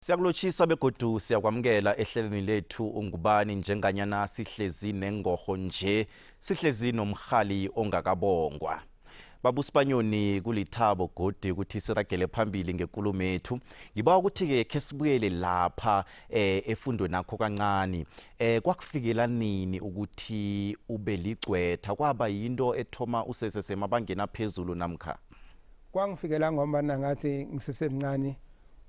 Siyakulotshisa begodu siyakwamukela ehlelweni lethu ungubani njenganyana sihlezi nengoho nje sihlezi noMrhali ongakabongwa. Babu Sibanyoni kulithabo godi ukuthi siragele phambili ngenkulumo yethu. Ngibawa ukuthi ke sibuyele lapha efundweni nakho kancane. Kwakufikela nini ukuthi ube liGcwetha? Kwaba yinto ethoma usesemabangeni aphezulu namkha? Kwangifikela ngoba ngathi ngisesemncane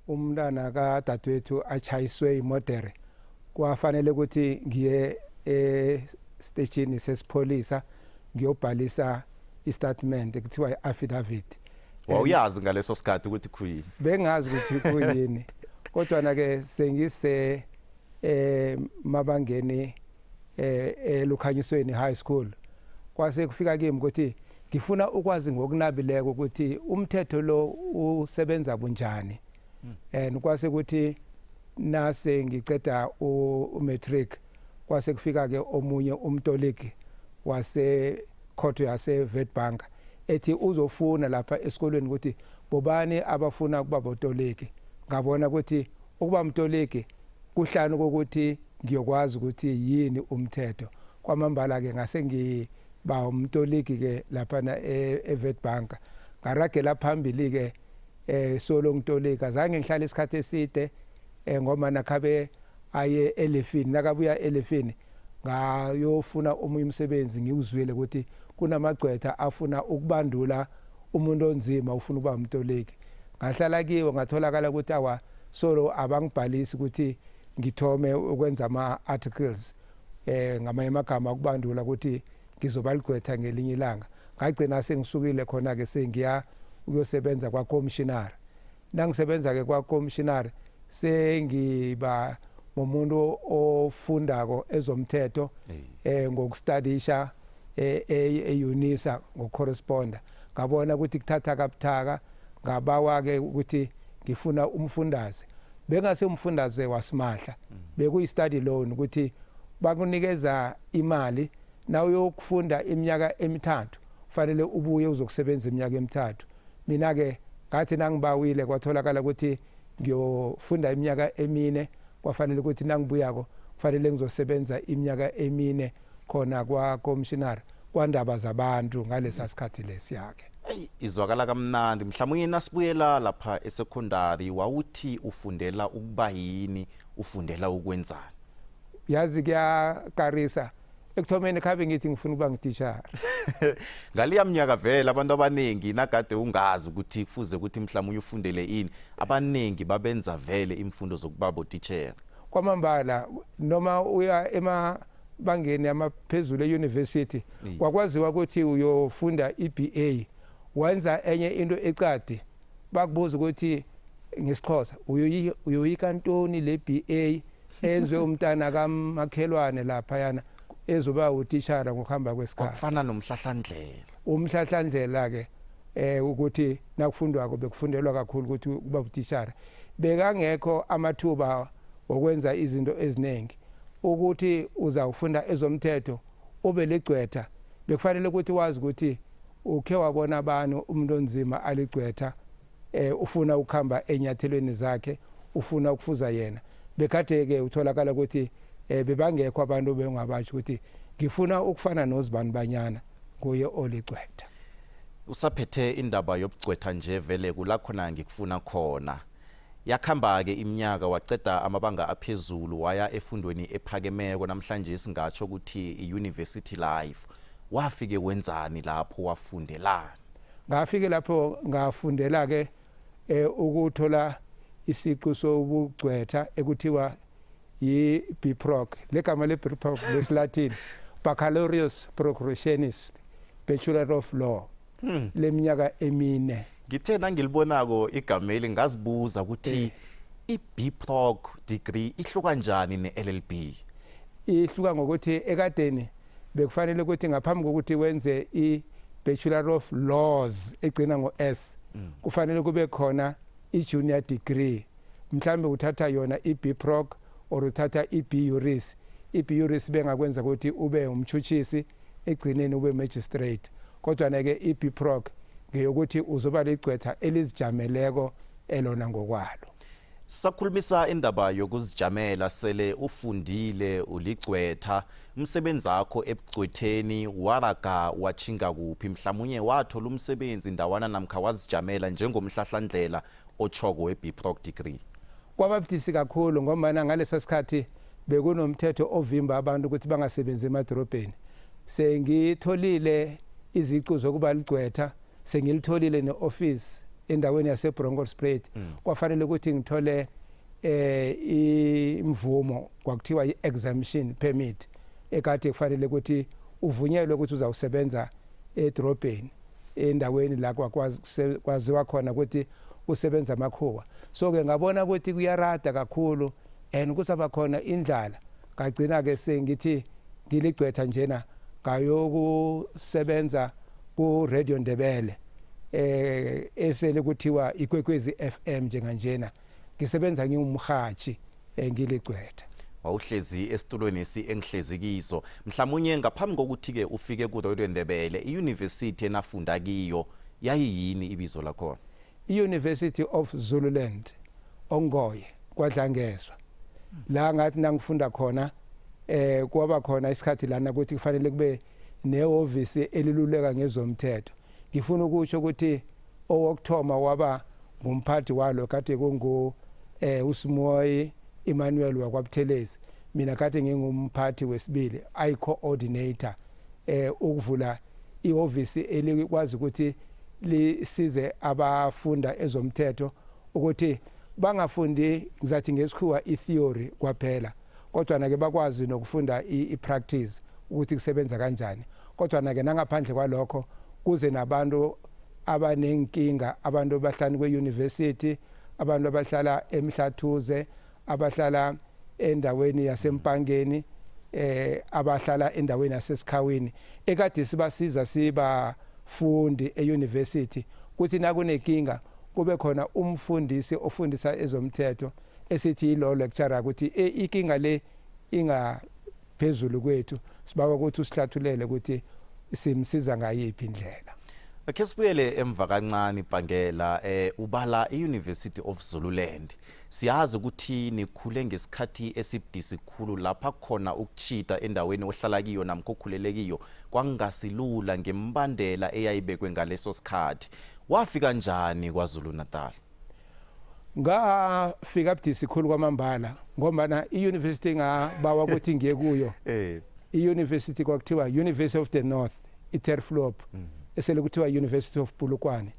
umntana kadadewethu achayiswe imodere. Kwafanele ukuthi ngiye station sesipholisa ngiyobhalisa istatement ekuthiwa iaffidavit. Wawuyazi ngaleso sikhathi ukuthi kuyini? Bengazi ukuthi kuyini. Kodwa na ke sengise mabangeni elukhanyisweni high school. Kwase kufika kimi ukuthi ngifuna ukwazi ngokunabileko ukuthi umthetho lo usebenza bunjani. Kwase ukuthi nase ngiceda umatric kwase kufika ke omunye umtoliki wase khotho yase Witbank ethi uzofuna lapha esikolweni ukuthi bobani abafuna kuba botoliki. Ngabona ukuthi ukuba umtoliki kuhlanu kokuthi ngiyokwazi ukuthi yini umthetho. Kwamambala ke ngase ngiba umtoliki ke lapha na eWitbank. Ngaragela phambili ke solo ngitolika zange ngihlale isikhathi eside ngoba nakhabe aye elefini nakabuya elefini ngayofuna omunye umsebenzi ngiwuzwile ukuthi kunamagcwetha afuna ukubandula umuntu onzima ufuna ukuba umtoliki. Ngahlala kiwo ngatholakala ukuthi awa solo abangibhalisi ukuthi ngithome ukwenza ama articles ngamanye amagama ukubandula ukuthi ngizoba liGcwetha ngelinye ilanga. Ngagcina sengisukile khona ke sengiya ukuyosebenza kwaCommissioner. Nangisebenza ke kwaCommissioner sengiba umuntu ofundako ezomthetho ngokustudisha eUnisa ngocorresponda. Ngabona ukuthi kuthatha kabuthaka ngabawa ke ukuthi ngifuna umfundaze. Bengase umfundaze wasimahla. Bekuyi-study loan ukuthi bakunikeza imali na uyokufunda iminyaka emithathu kufanele ubuye uzokusebenza iminyaka emithathu. Mina ke ngathi nangibawile kwatholakala ukuthi ngiyofunda iminyaka emine kwafanele ukuthi nangibuyako kufanele ngizosebenza iminyaka emine khona kwaCommissioner kwandaba zabantu ngalesa sikhathi lesiyake. Izwakala kamnandi. Mhlawumnye nasibuyela lapha esecondary wawuthi ufundela ukuba yini, ufundela ukwenzani? Yazi kuyakarisa. Ekuthomeni khabe ngithi ngifuna ukuba ngitishara. Ngaliya minyaka vele abantu abaningi nakade ungazi ukuthi kufuze ukuthi mhlawumnye ufundele ini. Abaningi babenza vele imfundo zokuba botitshera. Kwamambala noma uya emabangeni amaphezulu euniversity kwakwaziwa ukuthi uyofunda iBA wenza enye into ecadi bakubuza ukuthi ngesixhosa uyoyika ntoni leBA ezwe umntana kamakhelwane lapha yana ezoba utishara ngokuhamba kwesikhathi. Kufana nomhlahlandlela. Umhlahlandlela ke ukuthi nakufundwako bekufundelwa kakhulu ukuthi kuba utishara. Bekangekho amathuba okwenza izinto eziningi ukuthi uzawufunda ezomthetho ube liGcwetha. Bekufanele ukuthi wazi ukuthi ukhe wabona abantu umuntu onzima aliGcwetha ufuna ukuhamba enyathelweni zakhe ufuna ukufuza yena. Bekade ke utholakala ukuthi bebangekho abantu bengabatsho ukuthi ngifuna ukufana nozibani banyana kuye oliGcwetha. Usaphethe indaba yobuGcwetha nje vele kula khona ngikufuna khona. Yakhamba ke iminyaka waceda amabanga aphezulu waya efundweni ephakemeko namhlanje singatsho ukuthi iuniversity life. Wafike wenzani lapho wafundelani? Ngafike lapho ngafundela ke ukuthola isiqu sobuGcwetha ekuthiwa yi-BProc. Legama le-BProc lesiLatin Baccalaureus Procurationist Bachelor of Law. Leminyaka emine. Ngithe nangilibonako igama eli ngazibuza ukuthi iBProc degree ihluka kanjani neLLB? Ihluka ngokuthi ekadeni bekufanele ukuthi ngaphambi kokuthi wenze iBachelor of Laws egcina ngo-S kufanele kube khona i-junior degree. Mhlambe uthatha yona iBProc or uthatha iBjuris. iBjuris bengakwenza ukuthi ube umtshutshisi egcineni ube magistrate. Kodwa nake iBProc ngeyokuthi uzoba liGcwetha elizijameleko elona ngokwalo. Sakhulumisa indaba yokuzijamela sele ufundile uliGcwetha umsebenzi wakho ebuGcwetheni waraga wachinga kuphi mhlawumnye wathola umsebenzi ndawana namkha wazijamela njengomhlahlandlela ochoko weBProc degree. Kwababudisi kakhulu ngoba ngalesa sikhathi bekunomthetho ovimba abantu ukuthi bangasebenzi emadrobheni. Sengitholile iziqu zokuba liGcwetha, sengilitholile neoffice endaweni yaseBronkhorstspruit. Kwafanele ukuthi ngithole imvumo kwakuthiwa i-exemption permit ekade kufanele ukuthi uvunyelwe ukuthi uzawusebenza edrobheni endaweni la kwaziwa khona ukuthi usebenza amakhuwa. So ke ngabona ukuthi kuyarada kakhulu and kusaba khona indlala. Ngagcina ke sengithi ngiliGcwetha njena ngayokusebenza ku Radio Ndebele esele kuthiwa ikwekwezi FM njenganjena. Ngisebenza ngingumhathi ngiliGcwetha. Wawuhlezi esitulweni engihlezi kiso mhlawumnye ngaphambi kokuthi ke ufike ku Radio Ndebele iuniversity enafunda kiyo yayiyini ibizo lakho? I-University of Zululand ongoye kwaDlangezwa. La ngathi nangifunda khona kwaba khona isikhathi lana ukuthi kufanele kube nehovisi eliluleka ngezomthetho. Ngifuna ukusho ukuthi owokthoma waba ngumphathi walo kade kungu uSimoyi Emmanuel wakwaButhelezi. Mina kade ngingumphathi wesibili i-coordinator ukuvula ihovisi elikwazi ukuthi lisize abafunda ezomthetho ukuthi bangafundi ngizathi ngesikhuwa itheory kwaphela kodwa nake bakwazi nokufunda ipractice ukuthi kusebenza kanjani. Kodwa nake nangaphandle kwalokho kuze nabantu abanenkinga, abantu abahlala kweuniversity, abantu abahlala eMhlathuze, abahlala endaweni yaseMpangeni, abahlala endaweni yaseSikhawini ekade sibasiza sibafundi euniversity kuthi nakunenkinga kube khona umfundisi ofundisa ezomthetho esithi ilo lecturer ukuthi inkinga le ingaphezulu kwethu sibawa ukuthi usihlathulele ukuthi simsiza ngayiphi indlela. Akhe sibuyele emva kancane Bhangela ubala iUniversity of Zululand. Siyazi ukuthi nikhule ngesikhathi esibudisi kukhulu lapha khona ukuchita endaweni ohlala kiyo namkhokhulele kiyo kwangasilula ngembandela eyayibekwe ngaleso sikhathi. Wafika njani kwaZulu Natal? Ngafika budisi khulu kwamambala ngoba iuniversity ngabawa ukuthi ngiye kuyo. iUniversity kwakuthiwa University of the North iTerflop esele kuthiwa University of Polokwane.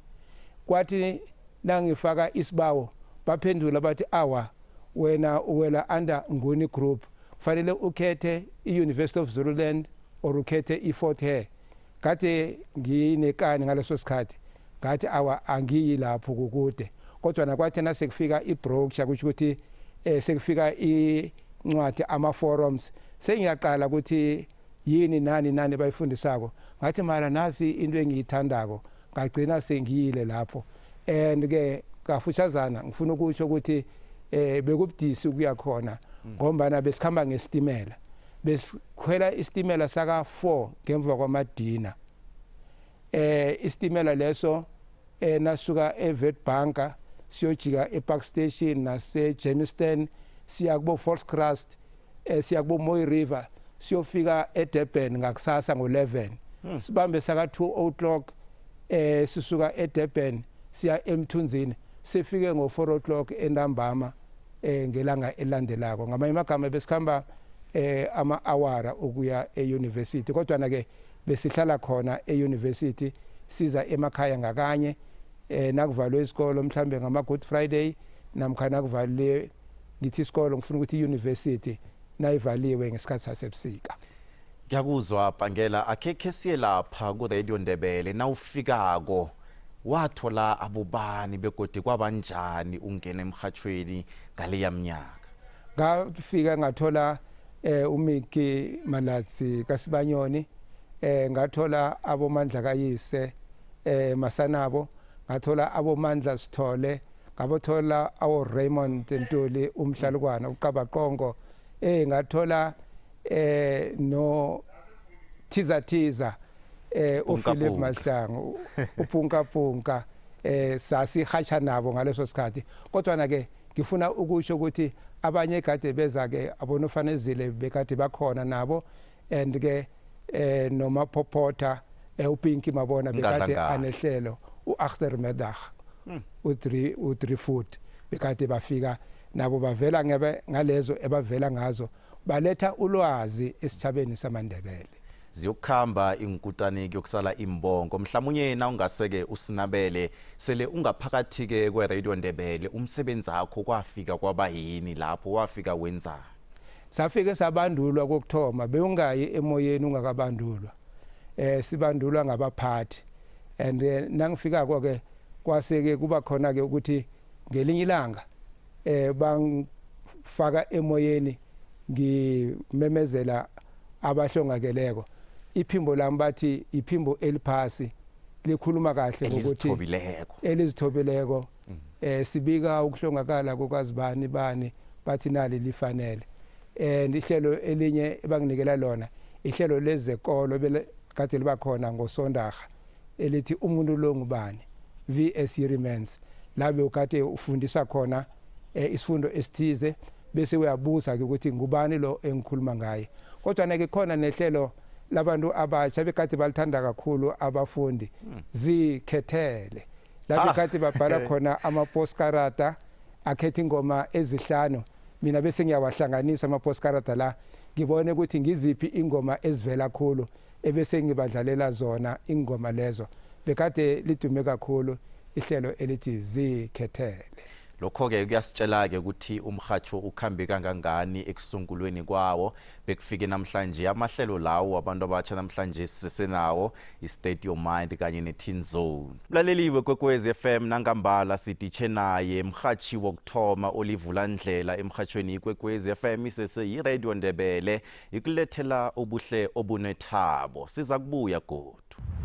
Kwathi nangifaka isibawo baphendula bathi awa wena uwela under Nguni group kufanele ukhethe iUniversity of Zululand or ukhethe iFort Hare. Kade nginekani ngaleso sikhathi ngathi awa angiyi lapho kukude kodwa nakwathi nasekufika ibrochure ukuthi sekufika incwadi ama forums sengiyaqala ukuthi yini nani bayifundisako ngathi mara nasi into engiyithandako ngagcina sengiyile lapho and ke kafushazana ngifuna ukusho ukuthi bekubudisi ukuya khona ngoba besikhamba ngestimela besikhwela istimela saka 4 ngemva kwamadina istimela leso nasuka eWitbank siyojika ePark Station nase Germiston siya kubo Volkskrust siya kubo Mooi River siyofika eDurban ngakusasa ngo11 sibambe saka 2:00 sisuka eDurban siya eMthunzini sifike ngo4:00 entambama ngelanga elandelako ngamanye amagama besikhamba ama-awara ukuya euniversity kodwa na ke besihlala khona euniversity siza emakhaya ngakanye nakuvalwe isikolo mhlambe ngama Good Friday namkha nakuvalwe ngithi isikolo ngifuna ukuthi iuniversity nayivaliwe ngesikhathi sasebusika. Ngiyakuzwa Bhangela akhekhe siye lapha ku Radio Ndebele nawufikako wathola abobani begodi kwabanjani ungena emhathweni ngaleya minyaka? Ngafika ngathola uMiki Malatsi kaSibanyoni ngathola abomandla kayise Masanabo ngathola abomandla Sithole ngabothola awo Raymond Ntuli umhlalukwana uqabaqongo ngathola no Thiza uPhilip Mahlangu upunka sasihatsha nabo ngaleso sikhathi kodwa na ke ngifuna ukusho ukuthi abanye kade beza ke abonofanezile bekade bakhona nabo and ke noma Popota uPinky Mabona bekade anehlelo uAchter Medag u3 foot bekade bafika nabo bavela ngalezo ebavela ngazo baletha ulwazi esithabeni samaNdebele ziyokukhamba inkutani yokusala imbongo mhlawumnye na ungaseke usinabele sele ungaphakathi ke kweRadio Ndebele umsebenzi wakho kwafika kwaba yini lapho wafika wenza safike sabandulwa kokuthoma bewungayi emoyeni ungakabandulwa sibandulwa ngabaphathi and nangifika ke kwaseke kuba khona ke ukuthi ngelinye ilanga bangifaka emoyeni ngimemezela abahlongakeleko iphimbo lami bathi iphimbo eliphasi likhuluma kahle ngokuthi elizithobileko sibika ukuhlongakala kokazibani bani bathi nali lifanele ihlelo elinye ebanginikela lona ihlelo lezekolo kade liba khona ngosondarha elithi umuntu lo ngubani VS Remains labe ukade ufundisa khona isifundo esithize bese uyabuza ke ukuthi ngubani lo engikhuluma ngaye kodwa nake khona nehlelo labantu abatsha bekade balithanda kakhulu abafundi zikhethele lapho kade babhala khona ama-postcards akhetha ingoma ezihlanu mina bese ngiyawahlanganisa ama-postcards la ngibone ukuthi ngiziphi ingoma ezivela kakhulu ebese ngibadlalela zona ingoma lezo bekade lidume kakhulu ihlelo elithi zikhethele lokho ke kuyasitshela ke ukuthi umhatsho ukhambe kangangani ekusungulweni kwawo bekufike namhlanje amahlelo lawo abantu abatsha namhlanje sisenawo i-State Your Mind kanye ne-Teen Zone mlaleliwe kwekwezi FM nangambala siditshe naye mhatshi wokuthoma olivula ndlela emhatshweni ikwekwezi FM isese yiRadio Ndebele ikulethela ubuhle obunethabo siza kubuya godu